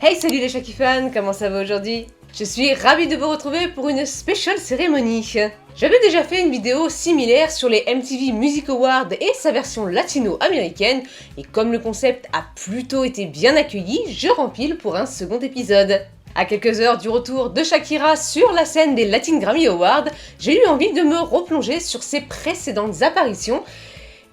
Hey, salut les Shaki fans, comment ça va aujourd'hui? Je suis ravie de vous retrouver pour une spéciale cérémonie. J'avais déjà fait une vidéo similaire sur les MTV Music Awards et sa version latino-américaine, et comme le concept a plutôt été bien accueilli, je rempile pour un second épisode. À quelques heures du retour de Shakira sur la scène des Latin Grammy Awards, j'ai eu envie de me replonger sur ses précédentes apparitions,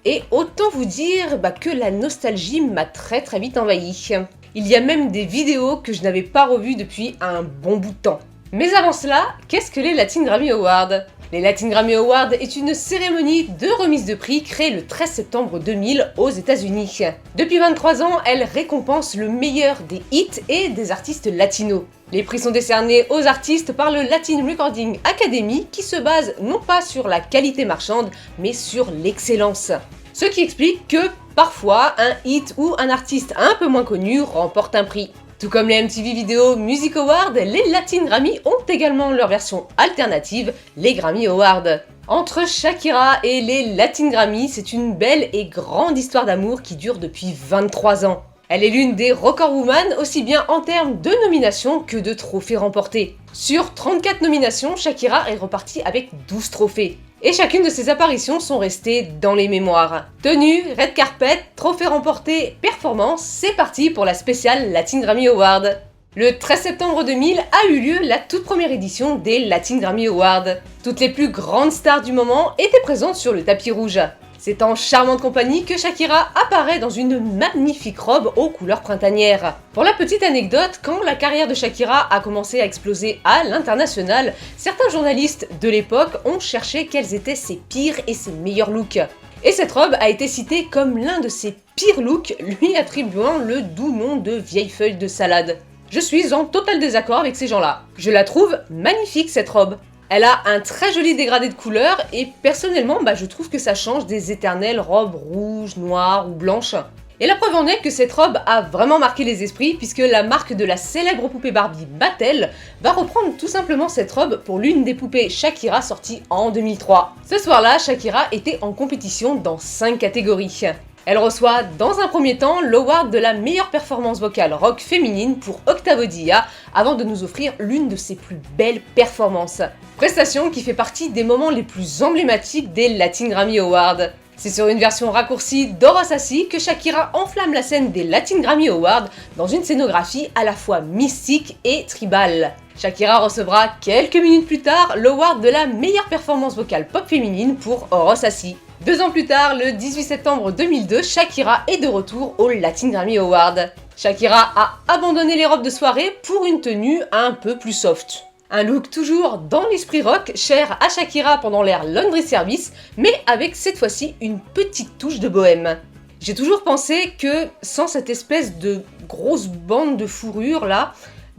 et autant vous dire que la nostalgie m'a très vite envahi. Il y a même des vidéos que je n'avais pas revues depuis un bon bout de temps. Mais avant cela, qu'est-ce que les Latin Grammy Awards? Les Latin Grammy Awards est une cérémonie de remise de prix créée le 13 septembre 2000 aux États-Unis. Depuis 23 ans, elle récompense le meilleur des hits et des artistes latinos. Les prix sont décernés aux artistes par le Latin Recording Academy qui se base non pas sur la qualité marchande, mais sur l'excellence. Ce qui explique que parfois un hit ou un artiste un peu moins connu remporte un prix. Tout comme les MTV Video Music Awards, les Latin Grammy ont également leur version alternative, les Grammy Awards. Entre Shakira et les Latin Grammy, c'est une belle et grande histoire d'amour qui dure depuis 23 ans. Elle est l'une des recordwoman aussi bien en termes de nominations que de trophées remportés. Sur 34 nominations, Shakira est repartie avec 12 trophées. Et chacune de ses apparitions sont restées dans les mémoires. Tenue, red carpet, trophée remporté, performance, c'est parti pour la spéciale Latin Grammy Award. Le 13 septembre 2000 a eu lieu la toute première édition des Latin Grammy Awards. Toutes les plus grandes stars du moment étaient présentes sur le tapis rouge. C'est en charmante compagnie que Shakira apparaît dans une magnifique robe aux couleurs printanières. Pour la petite anecdote, quand la carrière de Shakira a commencé à exploser à l'international, certains journalistes de l'époque ont cherché quels étaient ses pires et ses meilleurs looks. Et cette robe a été citée comme l'un de ses pires looks, lui attribuant le doux nom de vieille feuille de salade. Je suis en total désaccord avec ces gens-là. Je la trouve magnifique cette robe. Elle a un très joli dégradé de couleurs et personnellement je trouve que ça change des éternelles robes rouges, noires ou blanches. Et la preuve en est que cette robe a vraiment marqué les esprits puisque la marque de la célèbre poupée Barbie Mattel va reprendre tout simplement cette robe pour l'une des poupées Shakira sorties en 2003. Ce soir-là, Shakira était en compétition dans 5 catégories. Elle reçoit dans un premier temps l'award de la meilleure performance vocale rock féminine pour Octavo Dia avant de nous offrir l'une de ses plus belles performances. Prestation qui fait partie des moments les plus emblématiques des Latin Grammy Awards. C'est sur une version raccourcie d'Orosassi que Shakira enflamme la scène des Latin Grammy Awards dans une scénographie à la fois mystique et tribale. Shakira recevra quelques minutes plus tard l'award de la meilleure performance vocale pop féminine pour Orosassi. 2 ans plus tard, le 18 septembre 2002, Shakira est de retour aux Latin Grammy Awards. Shakira a abandonné les robes de soirée pour une tenue un peu plus soft. Un look toujours dans l'esprit rock, cher à Shakira pendant l'ère Laundry Service, mais avec cette fois-ci une petite touche de bohème. J'ai toujours pensé que sans cette espèce de grosse bande de fourrure là,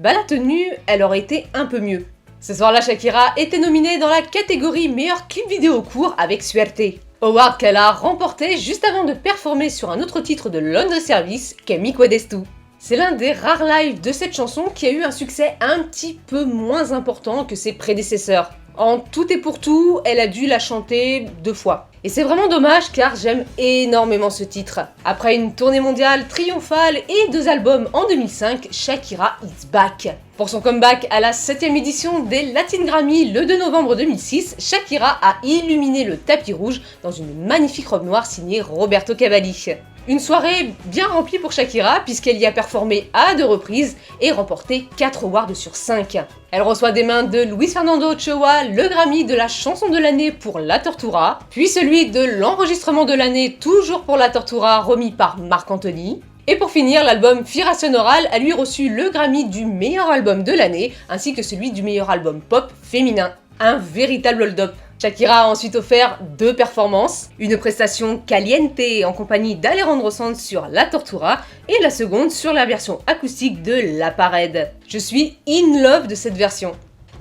la tenue elle aurait été un peu mieux. Ce soir-là, Shakira était nominée dans la catégorie meilleur clip vidéo court avec Suerte. Award qu'elle a remporté juste avant de performer sur un autre titre de Laundry Service, Que Mi Cuides Tu. C'est l'un des rares lives de cette chanson qui a eu un succès un petit peu moins important que ses prédécesseurs. En tout et pour tout, elle a dû la chanter 2 fois. Et c'est vraiment dommage car j'aime énormément ce titre. Après une tournée mondiale triomphale et 2 albums en 2005, Shakira is back. Pour son comeback à la 7ème édition des Latin Grammy le 2 novembre 2006, Shakira a illuminé le tapis rouge dans une magnifique robe noire signée Roberto Cavalli. Une soirée bien remplie pour Shakira puisqu'elle y a performé à 2 reprises et remporté 4 awards sur 5. Elle reçoit des mains de Luis Fernando Ochoa le Grammy de la chanson de l'année pour La Tortura, puis celui de l'enregistrement de l'année toujours pour La Tortura remis par Marc Anthony. Et pour finir, l'album Fira Sonoral a lui reçu le Grammy du meilleur album de l'année ainsi que celui du meilleur album pop féminin. Un véritable hold-up. Shakira a ensuite offert 2 performances, une prestation caliente en compagnie d'Alejandro Sanz sur La Tortura et la seconde sur la version acoustique de La Parade. Je suis in love de cette version.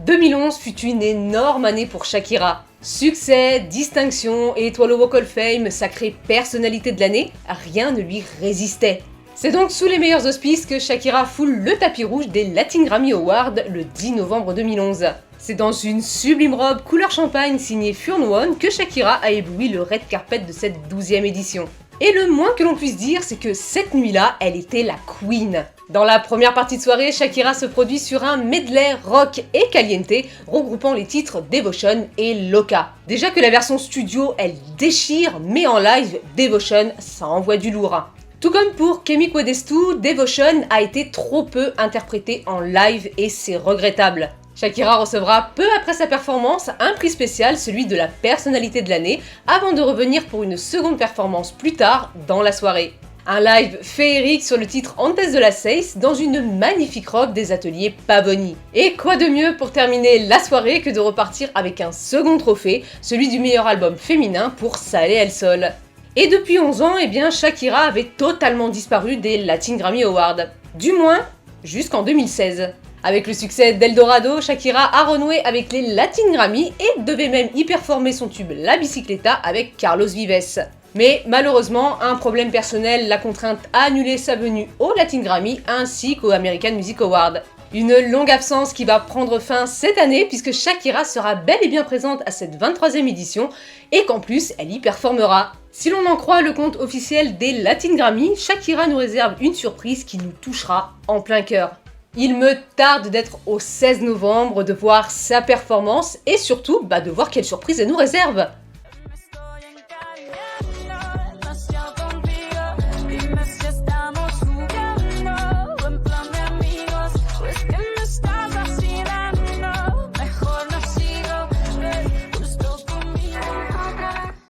2011 fut une énorme année pour Shakira. Succès, distinction, étoile au Walk of Fame, sacrée personnalité de l'année, rien ne lui résistait. C'est donc sous les meilleurs auspices que Shakira foule le tapis rouge des Latin Grammy Awards le 10 novembre 2011. C'est dans une sublime robe couleur champagne signée Furn One que Shakira a ébloui le red carpet de cette 12e édition. Et le moins que l'on puisse dire, c'est que cette nuit-là, elle était la queen. Dans la première partie de soirée, Shakira se produit sur un medley rock et caliente, regroupant les titres Devotion et Loca. Déjà que la version studio, elle déchire, mais en live, Devotion, ça envoie du lourd. Tout comme pour Kemi Kwedestu, Devotion a été trop peu interprété en live et c'est regrettable. Shakira recevra peu après sa performance un prix spécial, celui de la personnalité de l'année, avant de revenir pour une seconde performance plus tard dans la soirée. Un live féerique sur le titre Antes de las 6 dans une magnifique robe des ateliers Pavoni. Et quoi de mieux pour terminer la soirée que de repartir avec un second trophée, celui du meilleur album féminin pour Sale El Sol. Et depuis 11 ans, eh bien Shakira avait totalement disparu des Latin Grammy Awards. Du moins, jusqu'en 2016. Avec le succès d'Eldorado, Shakira a renoué avec les Latin Grammy et devait même y performer son tube La Bicicleta avec Carlos Vives. Mais malheureusement, un problème personnel l'a contrainte à annuler sa venue au Latin Grammy ainsi qu'au American Music Awards. Une longue absence qui va prendre fin cette année puisque Shakira sera bel et bien présente à cette 23e édition et qu'en plus elle y performera. Si l'on en croit le compte officiel des Latin Grammy, Shakira nous réserve une surprise qui nous touchera en plein cœur. Il me tarde d'être au 16 novembre, de voir sa performance et surtout de voir quelle surprise elle nous réserve.